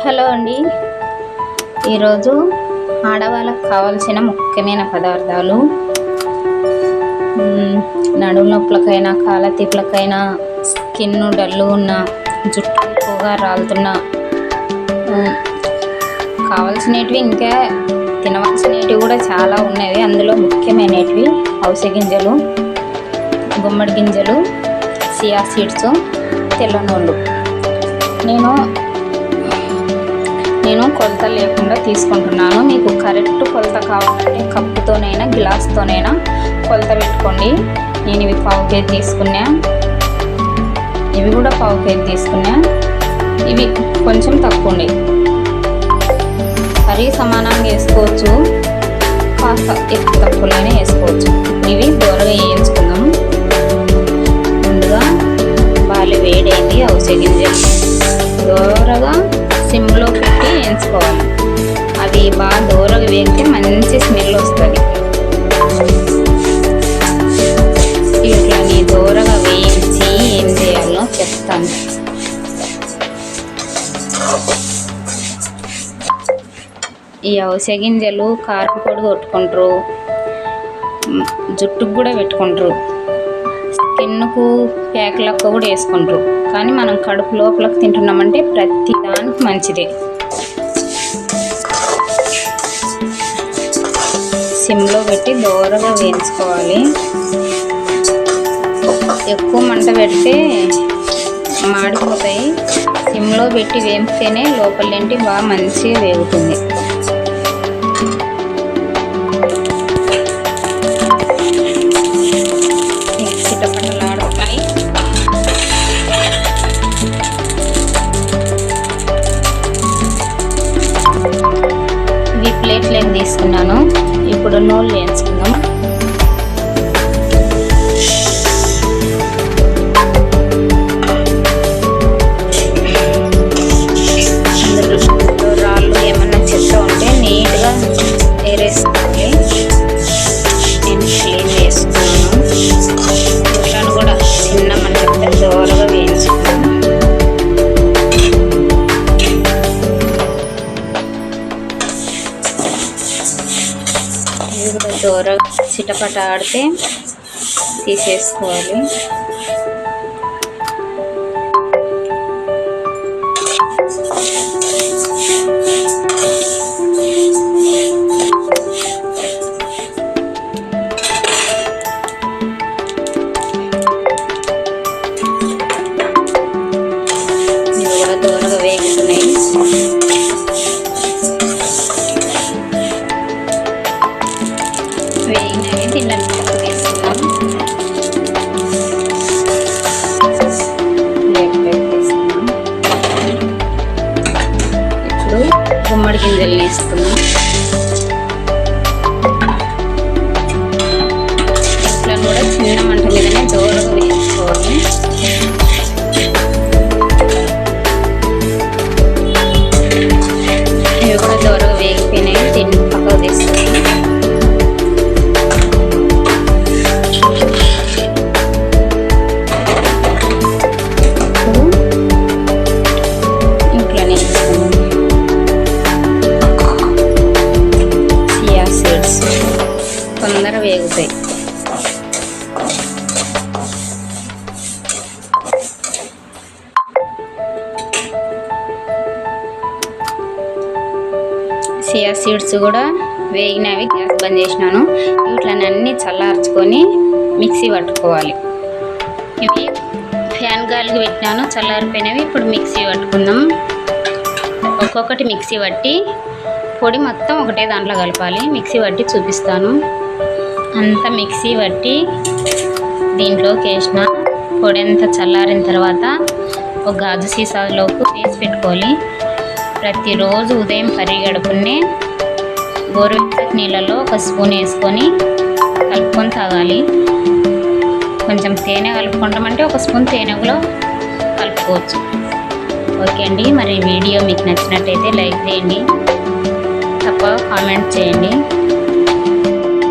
Hello అండి. ఈరోజు ఆడవాళ్ళకు కావాల్సిన ముఖ్యమైన పదార్థాలు, నడుము నొప్పులకైనా కాళ్ళ తిప్పులకైనా, స్కిన్ డల్లు ఉన్న, జుట్టు ఎక్కువగా రాలుతున్న, కావాల్సినవి ఇంకా తినవలసినవి కూడా చాలా ఉన్నవి. అందులో ముఖ్యమైనవి అవిసె గింజలు, గుమ్మడి గింజలు, చియా సీడ్స్, తెల్లనోళ్ళు. నేను కొలత లేకుండా తీసుకుంటున్నాను. మీకు కరెక్ట్ కొలత కావాలంటే కప్పుతోనైనా గ్లాస్తోనైనా కొలత పెట్టుకోండి. నేను ఇవి 1/2 kg తీసుకున్నా, ఇవి కూడా 1/2 kg తీసుకున్నా. ఇవి కొంచెం తక్కువ ఉండే, కర్రీ సమానంగా వేసుకోవచ్చు, కాస్త ఎక్కువ తక్కువలోనే వేసుకోవచ్చు. ఇవి దూరగా వేయించుకుందాం. ముందుగా బాగా వేడైంది. అవిసె గింజలు దూరగా సిమ్లో పెట్టి వేయించుకోవాలి. అవి బాగా దూరగా వేగితే మంచి స్మెల్ వస్తుంది. ఇట్లని దూరగా వేయించి ఏం చేయాలో చెప్తాను. ఈ అవిసె గింజలు కారం పొడి కొట్టుకుంటారు, జుట్టుకు కూడా పెట్టుకుంటారు, స్కిన్కు ప్యాక్లక్క కూడా వేసుకుంటారు. కానీ మనం కడుపు లోపలకు తింటున్నామంటే ప్రతి దానికి మంచిదే. సిమ్లో పెట్టి దూరగా వేయించుకోవాలి. ఎక్కువ మంట పెడితే మాడిపోతాయి. సిమ్లో పెట్టి వేపితేనే లోపలేంటి బాగా మంచిగా వేగుతుంది. ప్లేట్లోకి తీసుకున్నాను. ఇప్పుడు నూనె వేయించుకుందాం. రాళ్ళు ఏమన్నా చెత్త ఉంటే నీట్గా ఏరేసుకోవాలి. నేను క్లీన్ చేసుకున్నాను. ఇట్లను కూడా చిన్న మంట దూరగా వేయించుకున్నాను. ఇది కూడా దూరగా చిటపట ఆడితే తీసేసుకోవాలి. ఇది కూడా దూరగా వేగుతున్నాయి. వేగినవి తిన్నాను వేసుకున్నాం. ఇప్పుడు గుమ్మడి గింజలు వేసుకున్నాం. ఇట్లా కూడా చిన్న మంట మీదనే దూరగా వేసుకోవాలి. ఇవి కూడా దూరగా వేగిపోయినాయి. దీన్ని పక్కకు తీసుకున్నాం. తొందరగా వేగుతాయి. చియా సీడ్స్ కూడా వేగినవి. గ్యాస్ బంద్ చేసినాను. వీటిని అన్నీ చల్లార్చుకొని మిక్సీ పట్టుకోవాలి. ఇవి ఫ్యాన్ గాలికి పెట్టినాను, చల్లారిపోయినవి. ఇప్పుడు మిక్సీ పట్టుకుందాం. ఒక్కొక్కటి మిక్సీ పట్టి పొడి మొత్తం ఒకటే దాంట్లో కలపాలి. మిక్సీ పట్టి చూపిస్తాను. అంతా మిక్సీ పట్టి దీంట్లోకి వేసిన పొడి అంతా చల్లారిన తర్వాత ఒక గాజు సీసాలోకి తీసి పెట్టుకోవాలి. ప్రతిరోజు ఉదయం పరిగడుపునే గోరువెచ్చటి నీళ్ళలో 1 స్పూన్ వేసుకొని కలుపుకొని తాగాలి. కొంచెం తేనె కలుపుకుంటామంటే 1 స్పూన్ తేనె కూడా కలుపుకోవచ్చు. ఓకే అండి. మరి వీడియో మీకు నచ్చినట్టయితే లైక్ చేయండి, తప్ప కామెంట్ చేయండి.